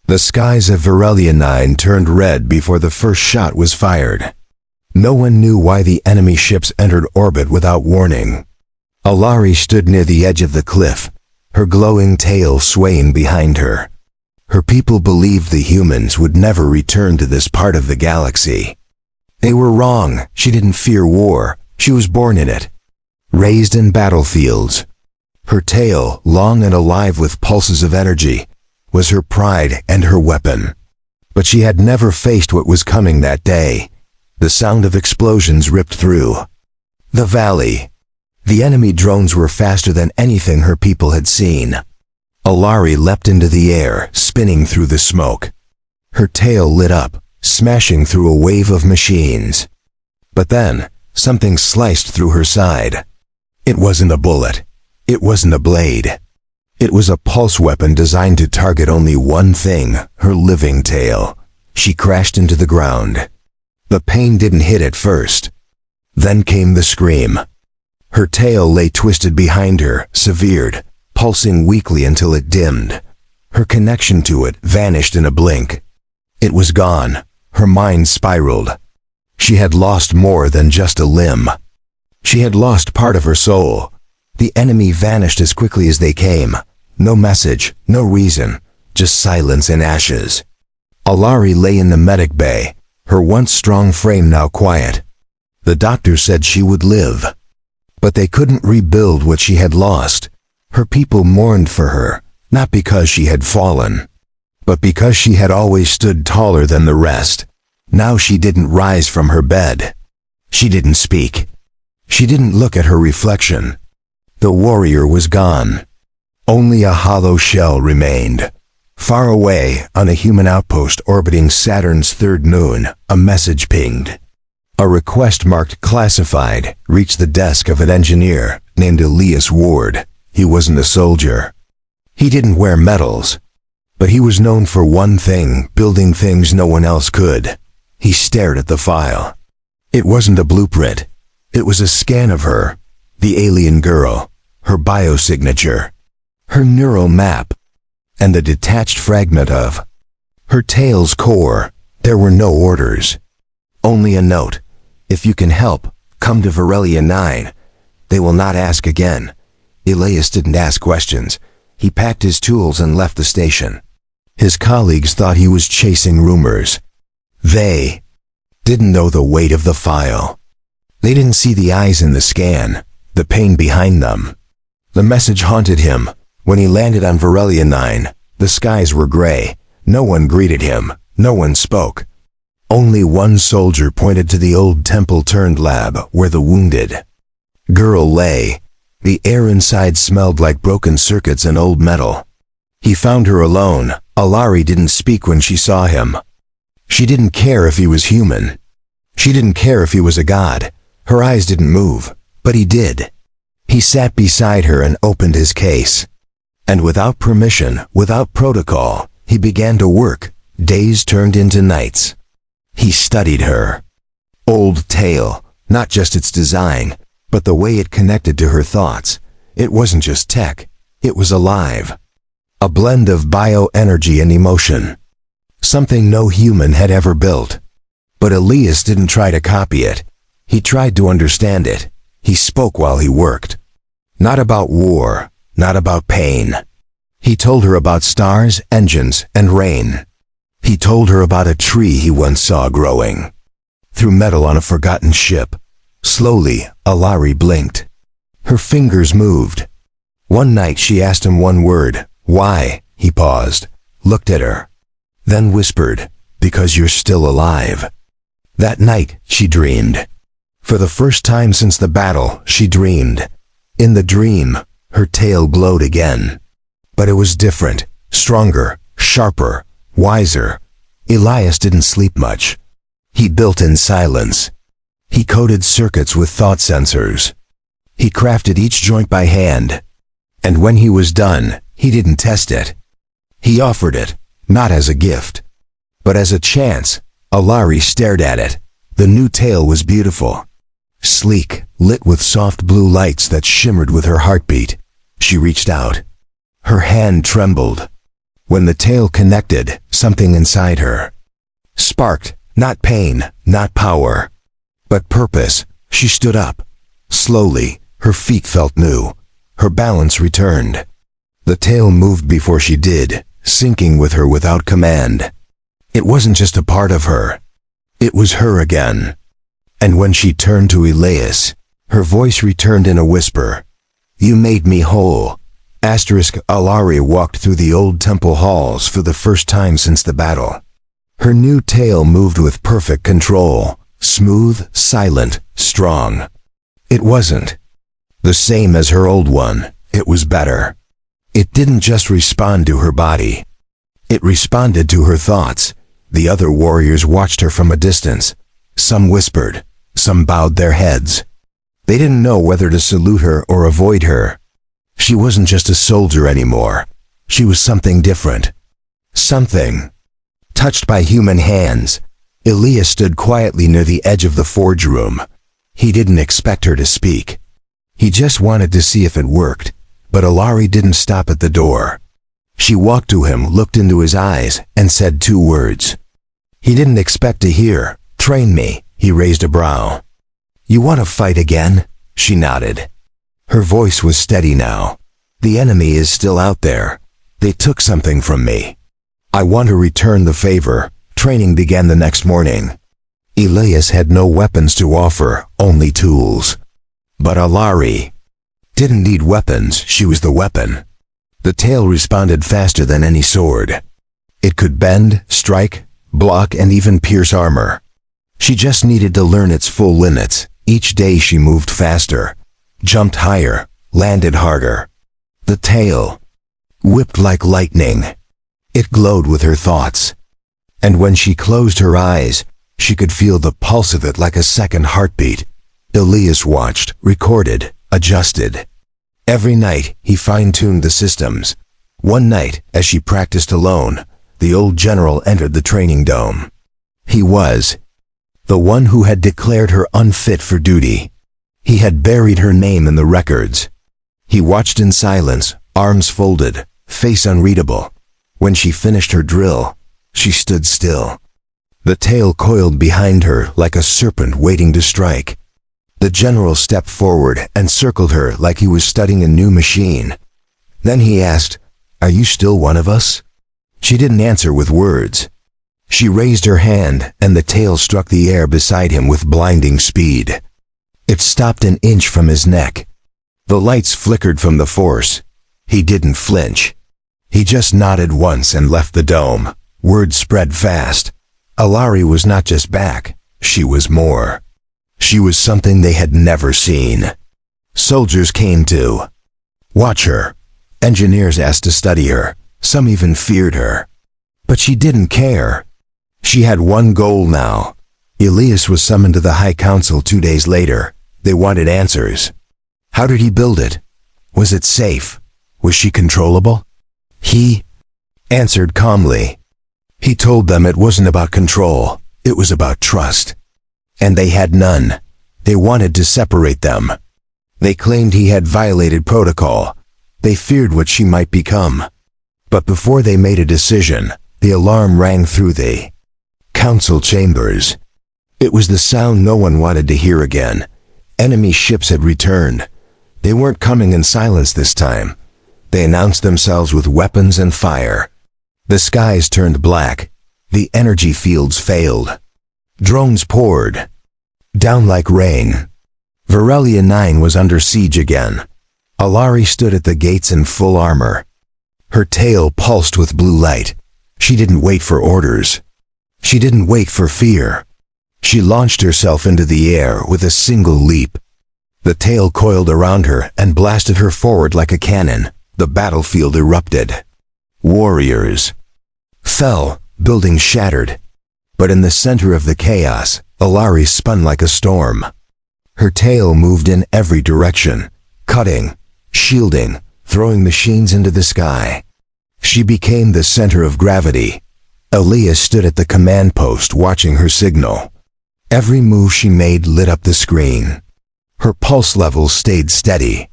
The skies of Varelia 9 turned red before the first shot was fired. No one knew why the enemy ships entered orbit without warning. Alari stood near the edge of the cliff, her glowing tail swaying behind her. Her people believed the humans would never return to this part of the galaxy. They were wrong. She didn't fear war. She was born in it. Raised in battlefields. Her tail, long and alive with pulses of energy, was her pride and her weapon. But she had never faced what was coming that day. The sound of explosions ripped through the valley. The enemy drones were faster than anything her people had seen. Alari leapt into the air, spinning through the smoke. Her tail lit up, smashing through a wave of machines. But then, something sliced through her side. It wasn't a bullet. It wasn't a blade. It was a pulse weapon designed to target only one thing, her living tail. She crashed into the ground. The pain didn't hit at first. Then came the scream. Her tail lay twisted behind her, severed, pulsing weakly until it dimmed. Her connection to it vanished in a blink. It was gone. Her mind spiraled. She had lost more than just a limb. She had lost part of her soul. The enemy vanished as quickly as they came. No message, no reason, just silence and ashes. Alari lay in the medic bay, her once strong frame now quiet. The doctor said she would live. But they couldn't rebuild what she had lost. Her people mourned for her, not because she had fallen, but because she had always stood taller than the rest. Now she didn't rise from her bed. She didn't speak. She didn't look at her reflection. The warrior was gone. Only a hollow shell remained. Far away, on a human outpost orbiting Saturn's third moon, a message pinged. A request marked classified reached the desk of an engineer named Elias Ward. He wasn't a soldier. He didn't wear medals. But he was known for one thing, building things no one else could. He stared at the file. It wasn't a blueprint. It was a scan of her, the alien girl, her biosignature, her neural map, and the detached fragment of her tail's core. There were no orders. Only a note. If you can help, come to Varelia 9. They will not ask again. Elias didn't ask questions. He packed his tools and left the station. His colleagues thought he was chasing rumors. They didn't know the weight of the file. They didn't see the eyes in the scan, the pain behind them. The message haunted him. When he landed on Varelia 9, the skies were gray. No one greeted him. No one spoke. Only one soldier pointed to the old temple-turned lab where the wounded girl lay. The air inside smelled like broken circuits and old metal. He found her alone. Alari didn't speak when she saw him. She didn't care if he was human. She didn't care if he was a god. Her eyes didn't move, but he did. He sat beside her and opened his case. And without permission, without protocol, he began to work. Days turned into nights. He studied her. Old tail, not just its design, but the way it connected to her thoughts. It wasn't just tech, it was alive. A blend of bioenergy and emotion. Something no human had ever built. But Elias didn't try to copy it. He tried to understand it. He spoke while he worked. Not about war, not about pain. He told her about stars, engines, and rain. He told her about a tree he once saw growing through metal on a forgotten ship. Slowly, Alari blinked. Her fingers moved. One night she asked him one word. Why? He paused, looked at her, then whispered, because you're still alive. That night, she dreamed. For the first time since the battle, she dreamed. In the dream, her tail glowed again. But it was different, stronger, sharper, wiser. Elias didn't sleep much. He built in silence. He coded circuits with thought sensors. He crafted each joint by hand. And when he was done, he didn't test it. He offered it, not as a gift, but as a chance. Alari stared at it. The new tail was beautiful. Sleek, lit with soft blue lights that shimmered with her heartbeat. She reached out. Her hand trembled. When the tail connected, something inside her sparked, not pain, not power, but purpose. She stood up. Slowly, her feet felt new. Her balance returned. The tail moved before she did, sinking with her without command. It wasn't just a part of her. It was her again. And when she turned to Elias, her voice returned in a whisper. "You made me whole." Alari walked through the old temple halls for the first time since the battle. Her new tail moved with perfect control, smooth, silent, strong. It wasn't the same as her old one. It was better. It didn't just respond to her body. It responded to her thoughts. The other warriors watched her from a distance. Some whispered, some bowed their heads. They didn't know whether to salute her or avoid her. She wasn't just a soldier anymore. She was something different. Something touched by human hands. Elias stood quietly near the edge of the forge room. He didn't expect her to speak. He just wanted to see if it worked. But Alari didn't stop at the door. She walked to him, looked into his eyes, and said 2 words. He didn't expect to hear, "Train me." He raised a brow. "You want to fight again?" She nodded. Her voice was steady now. "The enemy is still out there. They took something from me. I want to return the favor." Training began the next morning. Elias had no weapons to offer, only tools. But Alari didn't need weapons, she was the weapon. The tail responded faster than any sword. It could bend, strike, block, and even pierce armor. She just needed to learn its full limits. Each day she moved faster, jumped higher, landed harder. The tail whipped like lightning. It glowed with her thoughts. And when she closed her eyes, she could feel the pulse of it like a second heartbeat. Elias watched, recorded, adjusted. Every night, he fine-tuned the systems. One night, as she practiced alone, the old general entered the training dome. He was the one who had declared her unfit for duty. He had buried her name in the records. He watched in silence, arms folded, face unreadable. When she finished her drill, she stood still. The tail coiled behind her like a serpent waiting to strike. The general stepped forward and circled her like he was studying a new machine. Then he asked, "Are you still one of us?" She didn't answer with words. She raised her hand, and the tail struck the air beside him with blinding speed. It stopped an inch from his neck. The lights flickered from the force. He didn't flinch. He just nodded once and left the dome. Word spread fast. Alari was not just back, she was more. She was something they had never seen. Soldiers came to watch her. Engineers asked to study her. Some even feared her. But she didn't care. She had one goal now. Elias was summoned to the High Council 2 days later. They wanted answers. How did he build it? Was it safe? Was she controllable? He answered calmly. He told them it wasn't about control. It was about trust. And they had none. They wanted to separate them. They claimed he had violated protocol. They feared what she might become. But before they made a decision, the alarm rang through the council chambers. It was the sound no one wanted to hear again. Enemy ships had returned. They weren't coming in silence this time. They announced themselves with weapons and fire. The skies turned black. The energy fields failed. Drones poured down like rain. Varelia 9 was under siege again. Alari stood at the gates in full armor. Her tail pulsed with blue light. She didn't wait for orders. She didn't wait for fear. She launched herself into the air with a single leap. The tail coiled around her and blasted her forward like a cannon. The battlefield erupted. Warriors fell, buildings shattered. But in the center of the chaos, Alari spun like a storm. Her tail moved in every direction, cutting, shielding, throwing machines into the sky. She became the center of gravity. Elias stood at the command post watching her signal. Every move she made lit up the screen. Her pulse levels stayed steady.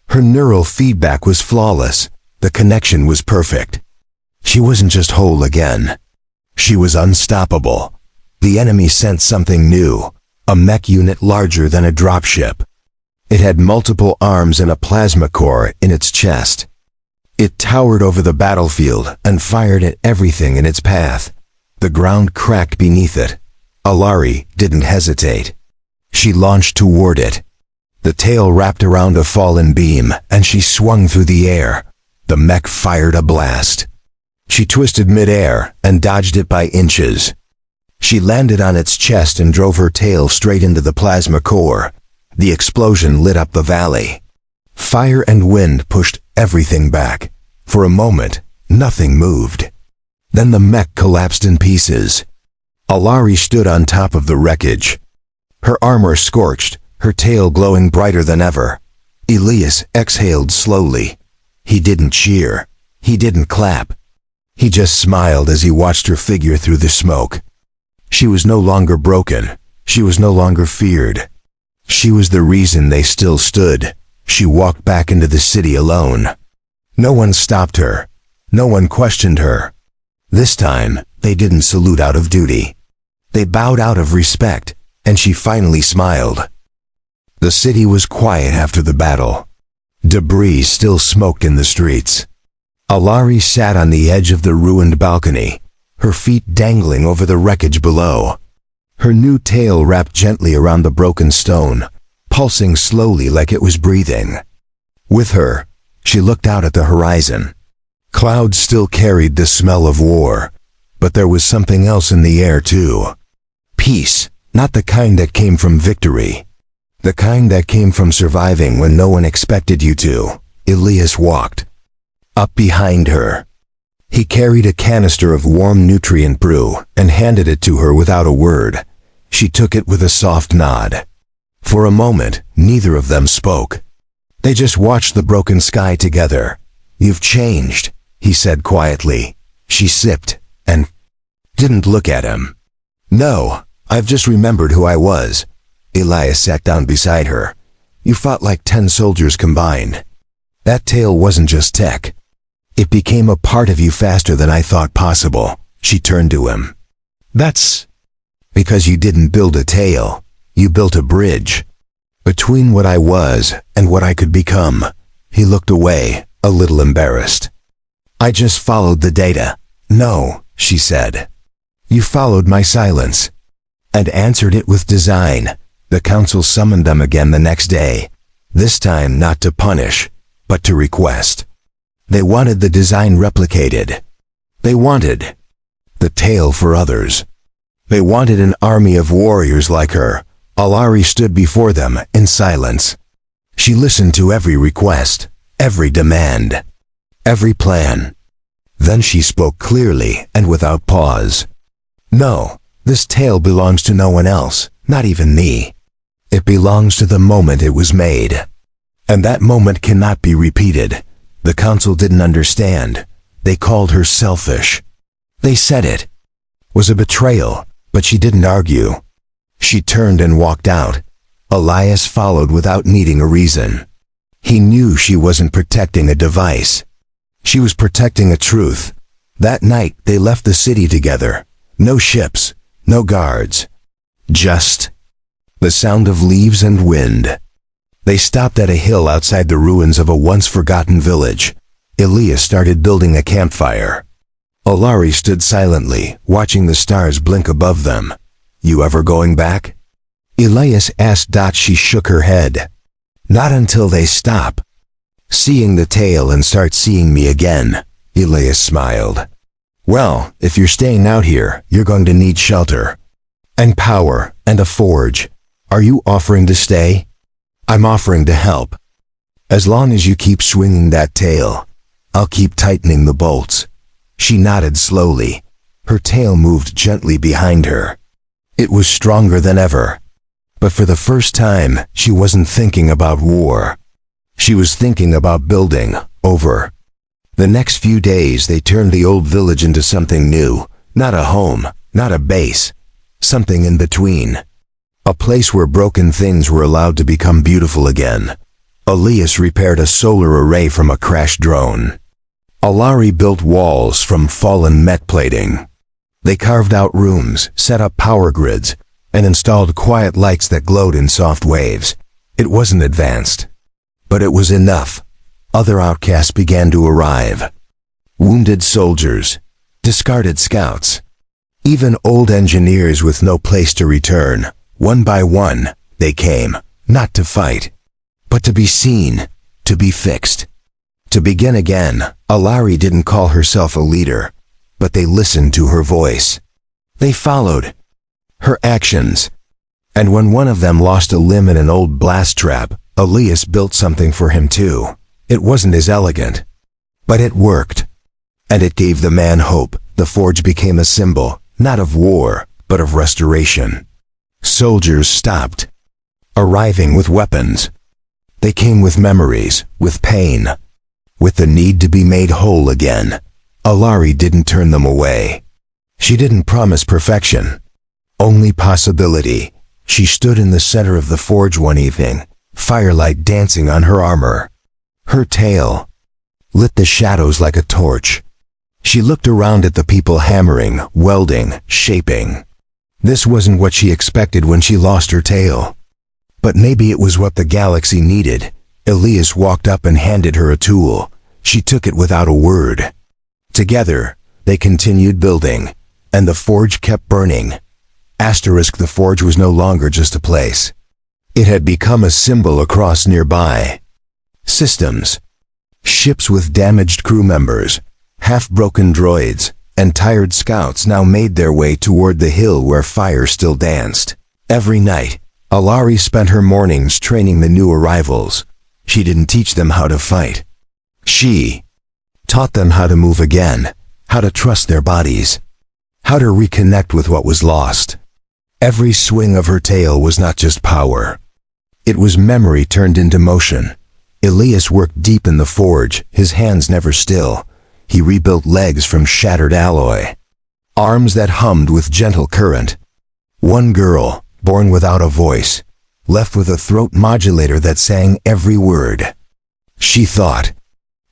Her neural feedback was flawless. The connection was perfect. She wasn't just whole again. She was unstoppable. The enemy sent something new, a mech unit larger than a dropship. It had multiple arms and a plasma core in its chest. It towered over the battlefield and fired at everything in its path. The ground cracked beneath it. Alari didn't hesitate. She launched toward it. The tail wrapped around a fallen beam, and she swung through the air. The mech fired a blast. She twisted mid-air and dodged it by inches. She landed on its chest and drove her tail straight into the plasma core. The explosion lit up the valley. Fire and wind pushed everything back. For a moment, nothing moved. Then the mech collapsed in pieces. Alari stood on top of the wreckage. Her armor scorched, her tail glowing brighter than ever. Elias exhaled slowly. He didn't cheer. He didn't clap. He just smiled as he watched her figure through the smoke. She was no longer broken. She was no longer feared. She was the reason they still stood. She walked back into the city alone. No one stopped her. No one questioned her. This time, they didn't salute out of duty. They bowed out of respect, and she finally smiled. The city was quiet after the battle. Debris still smoked in the streets. Alari sat on the edge of the ruined balcony, her feet dangling over the wreckage below. Her new tail wrapped gently around the broken stone, pulsing slowly like it was breathing. With her, she looked out at the horizon. Clouds still carried the smell of war, but there was something else in the air too. Peace, not the kind that came from victory. The kind that came from surviving when no one expected you to. Elias walked up behind her. He carried a canister of warm nutrient brew and handed it to her without a word. She took it with a soft nod. For a moment, neither of them spoke. They just watched the broken sky together. "You've changed," he said quietly. She sipped and didn't look at him. "No, I've just remembered who I was." Elias sat down beside her. "You fought like 10 soldiers combined. That tail wasn't just tech. It became a part of you faster than I thought possible." She turned to him. "That's because you didn't build a tail. You built a bridge between what I was and what I could become." He looked away, a little embarrassed. "I just followed the data." "No," she said. "You followed my silence and answered it with design." The council summoned them again the next day, this time not to punish, but to request. They wanted the design replicated. They wanted the tail for others. They wanted an army of warriors like her. Alari stood before them in silence. She listened to every request, every demand, every plan. Then she spoke clearly and without pause. "No, this tail belongs to no one else, not even me. It belongs to the moment it was made. And that moment cannot be repeated." The council didn't understand. They called her selfish. They said it was a betrayal, but she didn't argue. She turned and walked out. Elias followed without needing a reason. He knew she wasn't protecting a device. She was protecting a truth. That night, they left the city together. No ships, no guards. Just the sound of leaves and wind. They stopped at a hill outside the ruins of a once-forgotten village. Elias started building a campfire. Alari stood silently, watching the stars blink above them. "You ever going back?" Elias asked. She shook her head. "Not until they stop seeing the tail and start seeing me again." Elias smiled. "Well, if you're staying out here, you're going to need shelter and power and a forge. Are you offering to stay?" "I'm offering to help. As long as you keep swinging that tail, I'll keep tightening the bolts." She nodded slowly. Her tail moved gently behind her. It was stronger than ever. But for the first time, she wasn't thinking about war. She was thinking about building over. The next few days, they turned the old village into something new. Not a home, not a base. Something in between. A place where broken things were allowed to become beautiful again. Elias repaired a solar array from a crashed drone. Alari built walls from fallen met plating. They carved out rooms, set up power grids, and installed quiet lights that glowed in soft waves. It wasn't advanced, but it was enough. Other outcasts began to arrive. Wounded soldiers, discarded scouts, even old engineers with no place to return. One by one, they came, not to fight, but to be seen, to be fixed, to begin again. Alari didn't call herself a leader, but they listened to her voice. They followed her actions. And when one of them lost a limb in an old blast trap, Elias built something for him too. It wasn't as elegant, but it worked. And it gave the man hope. The forge became a symbol, not of war, but of restoration. Soldiers stopped arriving with weapons. They came with memories, with pain, with the need to be made whole again. Alari didn't turn them away. She didn't promise perfection, only possibility. She stood in the center of the forge one evening, firelight dancing on her armor. Her tail lit the shadows like a torch. She looked around at the people hammering, welding, shaping. This wasn't what she expected when she lost her tail. But maybe it was what the galaxy needed. Elias walked up and handed her a tool. She took it without a word. Together, they continued building, and the forge kept burning. The forge was no longer just a place. It had become a symbol across nearby systems. Ships with damaged crew members, half-broken droids, and tired scouts now made their way toward the hill where fire still danced. Every night, Alari spent her mornings training the new arrivals. She didn't teach them how to fight. She taught them how to move again, how to trust their bodies, how to reconnect with what was lost. Every swing of her tail was not just power. It was memory turned into motion. Elias worked deep in the forge, his hands never still. He rebuilt legs from shattered alloy, arms that hummed with gentle current. One girl, born without a voice, left with a throat modulator that sang every word. She thought.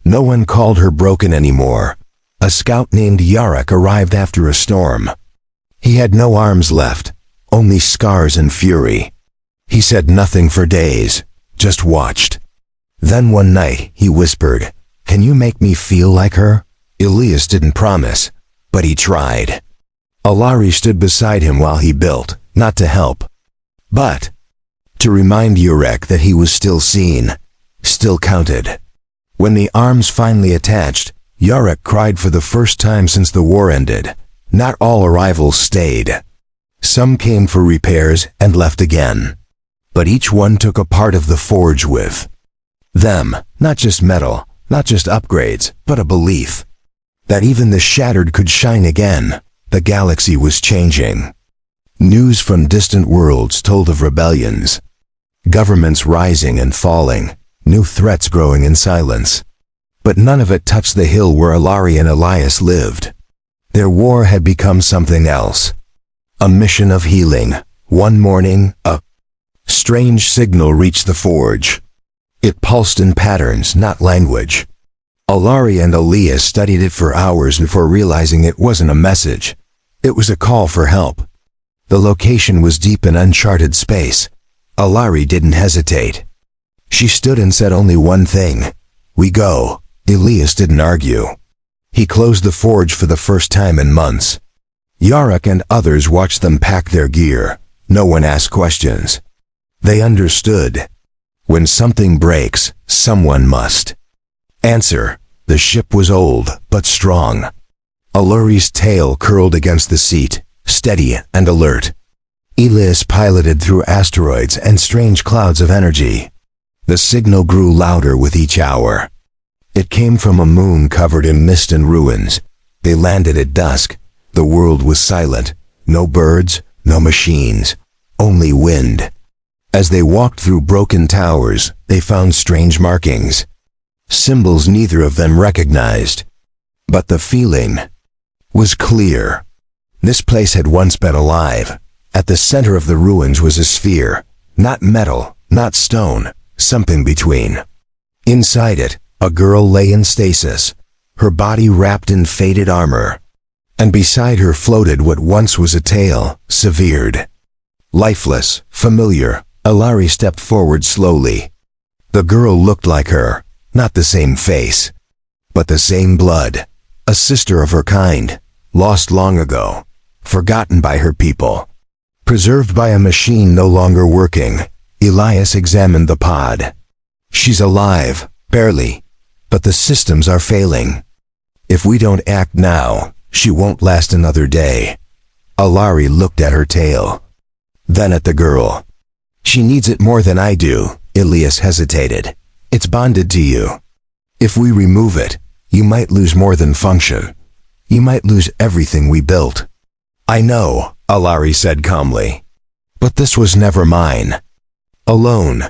No one called her broken anymore. A scout named Yarek arrived after a storm. He had no arms left, only scars and fury. He said nothing for days, just watched. Then one night, he whispered, "Can you make me feel like her?" Elias didn't promise, but he tried. Alari stood beside him while he built, not to help, but to remind Yarek that he was still seen, still counted. When the arms finally attached, Yarek cried for the first time since the war ended. Not all arrivals stayed. Some came for repairs and left again. But each one took a part of the forge with them, not just metal, not just upgrades, but a belief that even the shattered could shine again. The galaxy was changing. News from distant worlds told of rebellions, governments rising and falling, new threats growing in silence. But none of it touched the hill where Alari and Elias lived. Their war had become something else. A mission of healing. One morning, a strange signal reached the forge. It pulsed in patterns, not language. Alari and Elias studied it for hours before realizing it wasn't a message. It was a call for help. The location was deep in uncharted space. Alari didn't hesitate. She stood and said only one thing. "We go." Elias didn't argue. He closed the forge for the first time in months. Yarek and others watched them pack their gear. No one asked questions. They understood. When something breaks, someone must answer. The ship was old, but strong. Alari's tail curled against the seat, steady and alert. Elias piloted through asteroids and strange clouds of energy. The signal grew louder with each hour. It came from a moon covered in mist and ruins. They landed at dusk. The world was silent. No birds, no machines, only wind. As they walked through broken towers, they found strange markings. Symbols neither of them recognized. But the feeling was clear. This place had once been alive. At the center of the ruins was a sphere. Not metal, not stone, something between. Inside it, a girl lay in stasis. her body wrapped in faded armor. And beside her floated what once was a tail, severed. Lifeless, familiar, Alari stepped forward slowly. The girl looked like her, not the same face, but the same blood. A sister of her kind, lost long ago, forgotten by her people. Preserved by a machine no longer working, Elias examined the pod. She's alive, barely, but the systems are failing. If we don't act now, she won't last another day. Alari looked at her tail, then at the girl. She needs it more than I do, Elias hesitated. It's bonded to you. If we remove it, you might lose more than function. You might lose everything we built. I know, Alari said calmly. But this was never mine. Alone.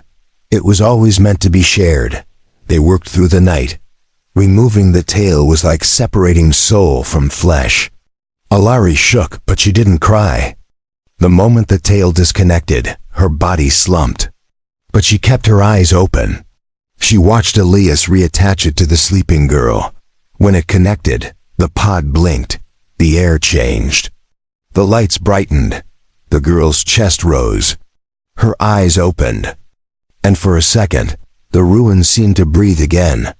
It was always meant to be shared. They worked through the night. Removing the tail was like separating soul from flesh. Alari shook, but she didn't cry. The moment the tail disconnected, her body slumped. But she kept her eyes open. She watched Elias reattach it to the sleeping girl. When it connected, the pod blinked. The air changed. The lights brightened. The girl's chest rose. Her eyes opened. And for a second, the ruin seemed to breathe again.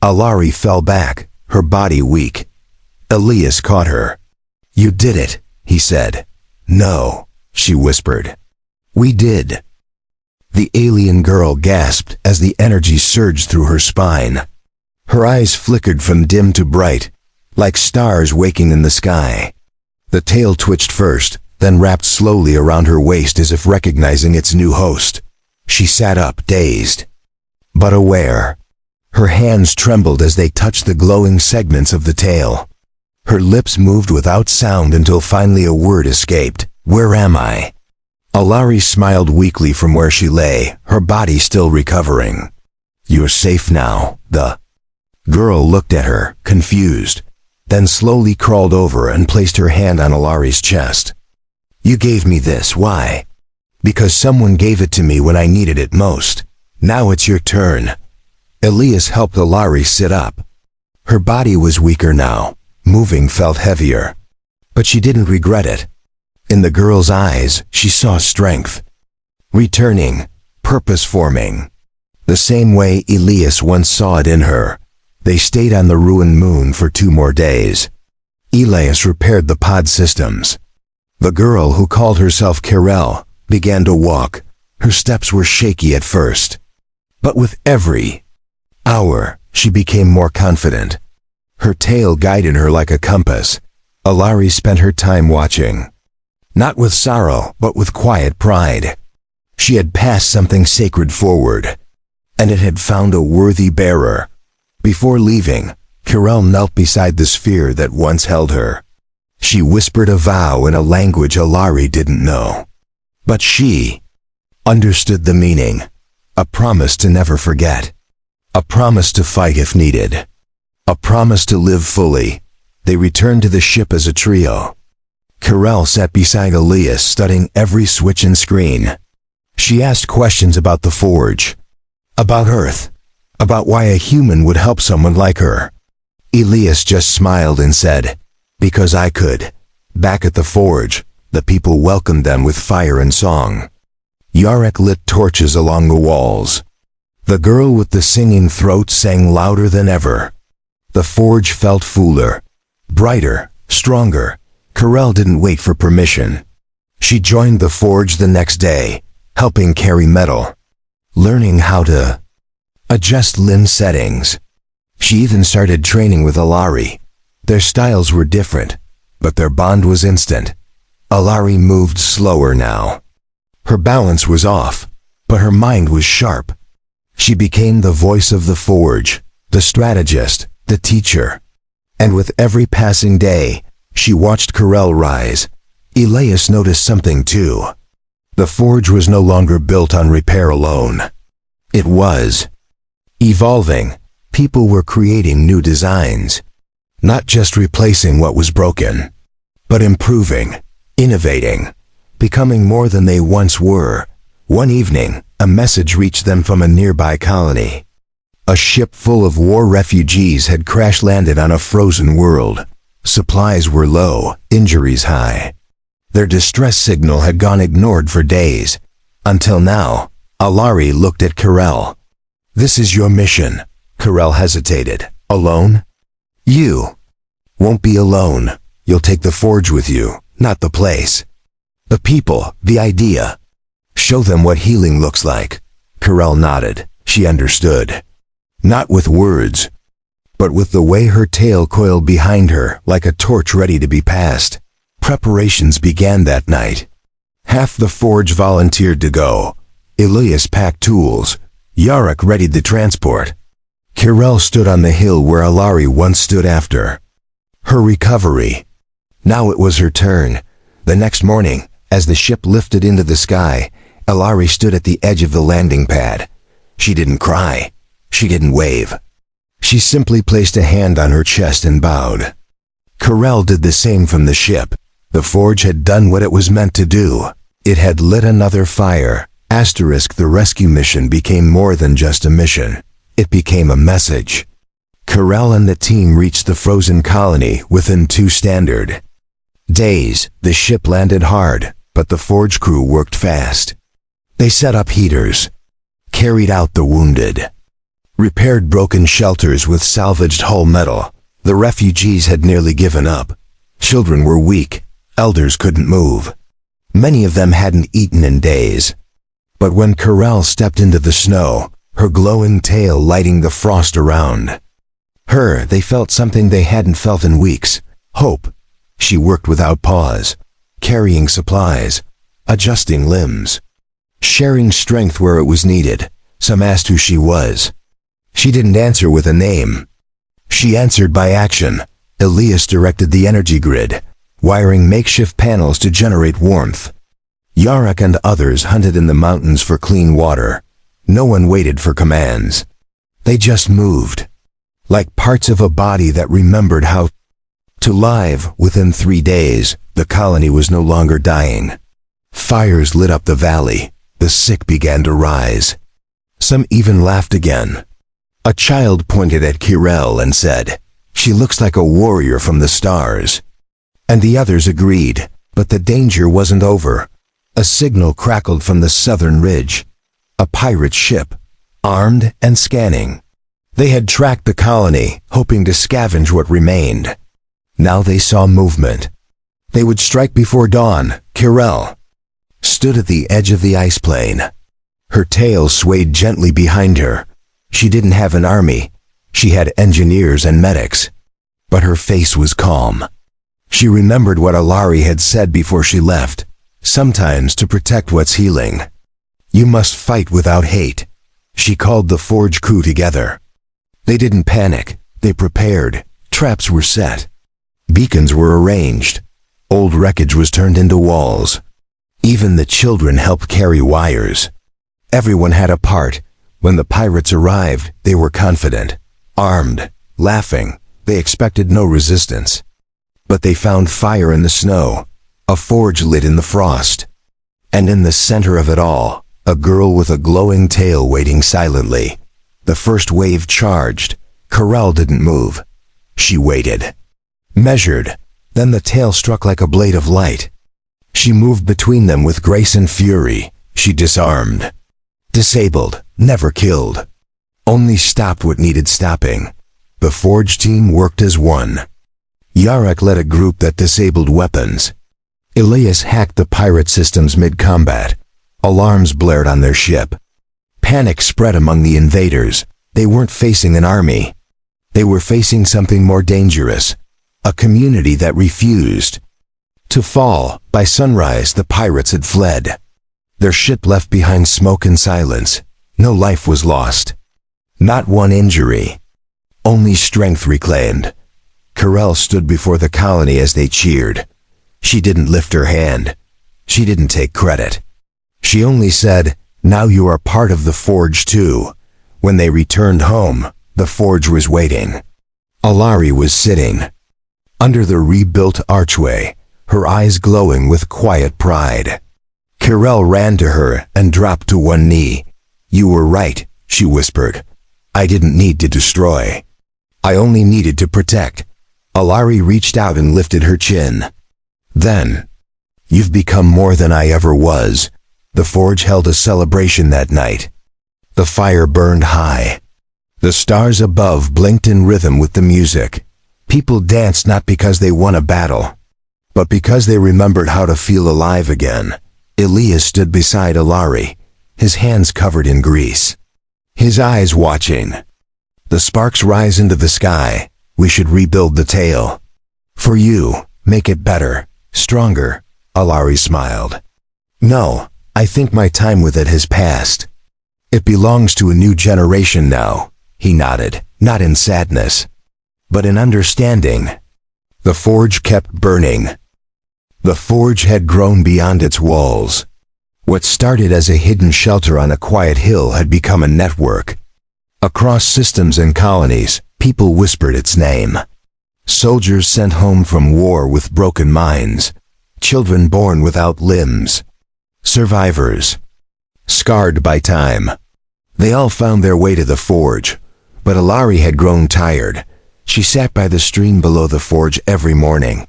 Alari fell back, her body weak. Elias caught her. You did it, he said. No, she whispered. We did. The alien girl gasped as the energy surged through her spine. Her eyes flickered from dim to bright, like stars waking in the sky. The tail twitched first, then wrapped slowly around her waist as if recognizing its new host. She sat up, dazed, but aware. Her hands trembled as they touched the glowing segments of the tail. Her lips moved without sound until finally a word escaped. Where am I? Alari smiled weakly from where she lay, her body still recovering. You're safe now. The girl looked at her, confused, then slowly crawled over and placed her hand on Alari's chest. You gave me this, why? Because someone gave it to me when I needed it most. Now it's your turn. Elias helped Alari sit up. Her body was weaker now, moving felt heavier. But she didn't regret it. In the girl's eyes, she saw strength. Returning, purpose forming. The same way Elias once saw it in her. They stayed on the ruined moon for 2 more days. Elias repaired the pod systems. The girl, who called herself Kirel, began to walk. Her steps were shaky at first. But with every hour, she became more confident. Her tail guided her like a compass. Alari spent her time watching. Not with sorrow, but with quiet pride. She had passed something sacred forward, and it had found a worthy bearer. Before leaving, Kirel knelt beside the sphere that once held her. She whispered a vow in a language Alari didn't know. But she understood the meaning. A promise to never forget. A promise to fight if needed. A promise to live fully. They returned to the ship as a trio. Kirel sat beside Elias, studying every switch and screen. She asked questions about the forge, about Earth, about why a human would help someone like her. Elias just smiled and said, because I could. Back at the forge, the people welcomed them with fire and song. Yarek lit torches along the walls. The girl with the singing throat sang louder than ever. The forge felt fuller, brighter, stronger. Kirel didn't wait for permission. She joined the forge the next day, helping carry metal, learning how to adjust limb settings. She even started training with Alari. Their styles were different, but their bond was instant. Alari moved slower now. Her balance was off, but her mind was sharp. She became the voice of the forge, the strategist, the teacher. And with every passing day, she watched Kirel rise. Elias noticed something too. The forge was no longer built on repair alone. It was evolving. People were creating new designs. Not just replacing what was broken, but improving, innovating, becoming more than they once were. One evening, a message reached them from a nearby colony. A ship full of war refugees had crash-landed on a frozen world. Supplies were low, injuries high. Their distress signal had gone ignored for days. Until now, Alari looked at Kirel. "This is your mission." Kirel hesitated. "Alone?" "You won't be alone. You'll take the forge with you, not the place. The people, the idea. Show them what healing looks like." Kirel nodded. She understood. Not with words, but with the way her tail coiled behind her like a torch ready to be passed. Preparations began that night. Half the forge volunteered to go. Elias packed tools. Yarok readied the transport. Kirel stood on the hill where Alari once stood after. Her recovery. Now it was her turn. The next morning, as the ship lifted into the sky, Alari stood at the edge of the landing pad. She didn't cry. She didn't wave. She simply placed a hand on her chest and bowed. Kirel did the same from the ship. The forge had done what it was meant to do. It had lit another fire. The rescue mission became more than just a mission. It became a message. Kirel and the team reached the frozen colony within 2 standard days. The ship landed hard, but the forge crew worked fast. They set up heaters, carried out the wounded, repaired broken shelters with salvaged hull metal. The refugees had nearly given up. Children were weak. Elders couldn't move. Many of them hadn't eaten in days. But when Kirel stepped into the snow, her glowing tail lighting the frost around they felt something they hadn't felt in weeks. Hope. She worked without pause, carrying supplies, adjusting limbs, sharing strength where it was needed. Some asked who she was. She didn't answer with a name. She answered by action. Elias directed the energy grid, wiring makeshift panels to generate warmth. Yarok and others hunted in the mountains for clean water. No one waited for commands. They just moved, like parts of a body that remembered how to live. Within 3 days, the colony was no longer dying. Fires lit up the valley. The sick began to rise. Some even laughed again. A child pointed at Kirel and said, "She looks like a warrior from the stars." And the others agreed, but the danger wasn't over. A signal crackled from the southern ridge. A pirate ship, armed and scanning. They had tracked the colony, hoping to scavenge what remained. Now they saw movement. They would strike before dawn. Kirel stood at the edge of the ice plain. Her tail swayed gently behind her. She didn't have an army. She had engineers and medics. But her face was calm. She remembered what Alari had said before she left. Sometimes to protect what's healing, you must fight without hate. She called the forge crew together. They didn't panic. They prepared. Traps were set. Beacons were arranged. Old wreckage was turned into walls. Even the children helped carry wires. Everyone had a part. When the pirates arrived, they were confident, armed, laughing. They expected no resistance. But they found fire in the snow, a forge lit in the frost. And in the center of it all, a girl with a glowing tail waiting silently. The first wave charged. Kirel didn't move. She waited, measured. Then the tail struck like a blade of light. She moved between them with grace and fury. She disarmed. Disabled, never killed. Only stopped what needed stopping. The forge team worked as one. Yarok led a group that disabled weapons. Elias hacked the pirate systems mid-combat. Alarms blared on their ship. Panic spread among the invaders. They weren't facing an army. They were facing something more dangerous. A community that refused to fall. By sunrise, the pirates had fled. Their ship left behind smoke and silence. No life was lost. Not one injury. Only strength reclaimed. Kirel stood before the colony as they cheered. She didn't lift her hand. She didn't take credit. She only said, "Now you are part of the forge too." When they returned home, the forge was waiting. Alari was sitting under the rebuilt archway, her eyes glowing with quiet pride. Kirel ran to her and dropped to one knee. "You were right," she whispered. I didn't need to destroy. I only needed to protect. Alari reached out and lifted her chin. Then, you've become more than I ever was. The forge held a celebration that night. The fire burned high. The stars above blinked in rhythm with the music. People danced not because they won a battle, but because they remembered how to feel alive again. Elias stood beside Alari, his hands covered in grease, his eyes watching. The sparks rise into the sky. We should rebuild the tail. For you, make it better, stronger, Alari smiled. No, I think my time with it has passed. It belongs to a new generation now, he nodded, not in sadness, but in understanding. The forge kept burning. The forge had grown beyond its walls. What started as a hidden shelter on a quiet hill had become a network. Across systems and colonies, people whispered its name. Soldiers sent home from war with broken minds. Children born without limbs. Survivors, scarred by time. They all found their way to the forge, but Alari had grown tired. She sat by the stream below the forge every morning,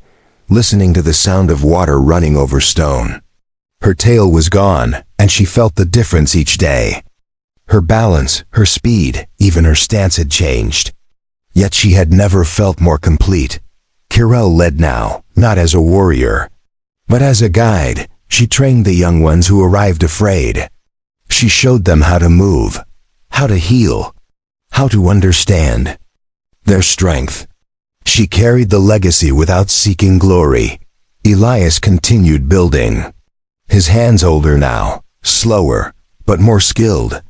listening to the sound of water running over stone. Her tail was gone, and she felt the difference each day. Her balance, her speed, even her stance had changed. Yet she had never felt more complete. Kirel led now, not as a warrior, but as a guide. She trained the young ones who arrived afraid. She showed them how to move, how to heal, how to understand their strength. She carried the legacy without seeking glory. Elias continued building. His hands older now, slower, but more skilled.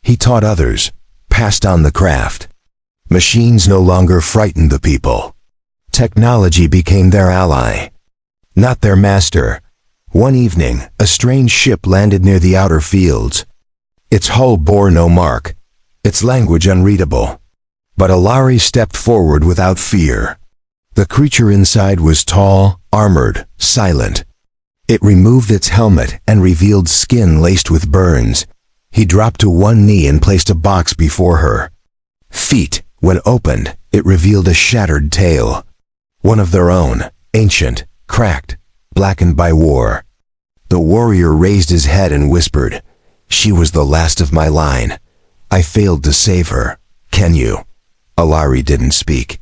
He taught others, passed on the craft. Machines no longer frightened the people. Technology became their ally, not their master. One evening, a strange ship landed near the outer fields. Its hull bore no mark, its language unreadable. But Alari stepped forward without fear. The creature inside was tall, armored, silent. It removed its helmet and revealed skin laced with burns. He dropped to one knee and placed a box before her. Feet, when opened, it revealed a shattered tail. One of their own, ancient, cracked, blackened by war. The warrior raised his head and whispered, "She was the last of my line. I failed to save her. Can you?" Alari didn't speak.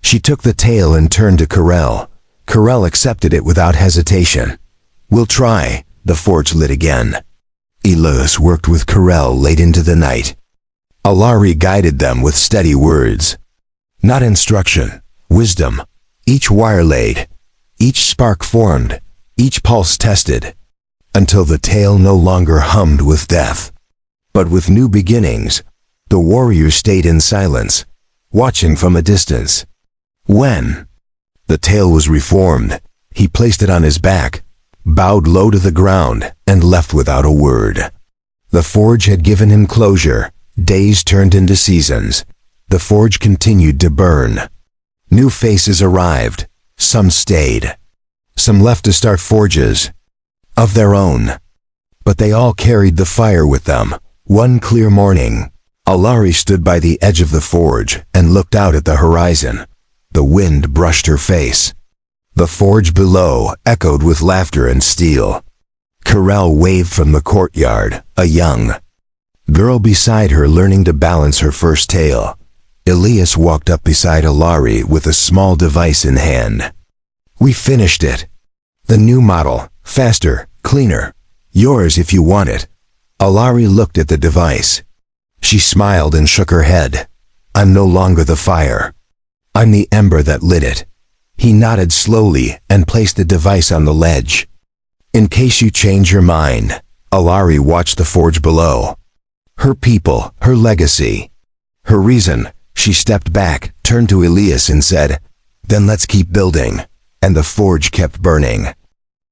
She took the tail and turned to Kirel. Kirel accepted it without hesitation. "We'll try." The forge lit again. Elias worked with Kirel late into the night. Alari guided them with steady words. Not instruction, wisdom. Each wire laid, each spark formed, each pulse tested, until the tail no longer hummed with death, but with new beginnings. The warrior stayed in silence, watching from a distance. When the tail was reformed, he placed it on his back, bowed low to the ground, and left without a word. The forge had given him closure. Days turned into seasons. The forge continued to burn. New faces arrived. Some stayed. Some left to start forges of their own. But they all carried the fire with them. One clear morning, Alari stood by the edge of the forge and looked out at the horizon. The wind brushed her face. The forge below echoed with laughter and steel. Kirel waved from the courtyard, a young girl beside her learning to balance her first tail. Elias walked up beside Alari with a small device in hand. "We finished it. The new model, faster, cleaner. Yours if you want it." Alari looked at the device. She smiled and shook her head. "I'm no longer the fire. I'm the ember that lit it." He nodded slowly and placed the device on the ledge. "In case you change your mind." Alari watched the forge below. Her people, her legacy, her reason. She stepped back, turned to Elias and said, "Then let's keep building." And the forge kept burning.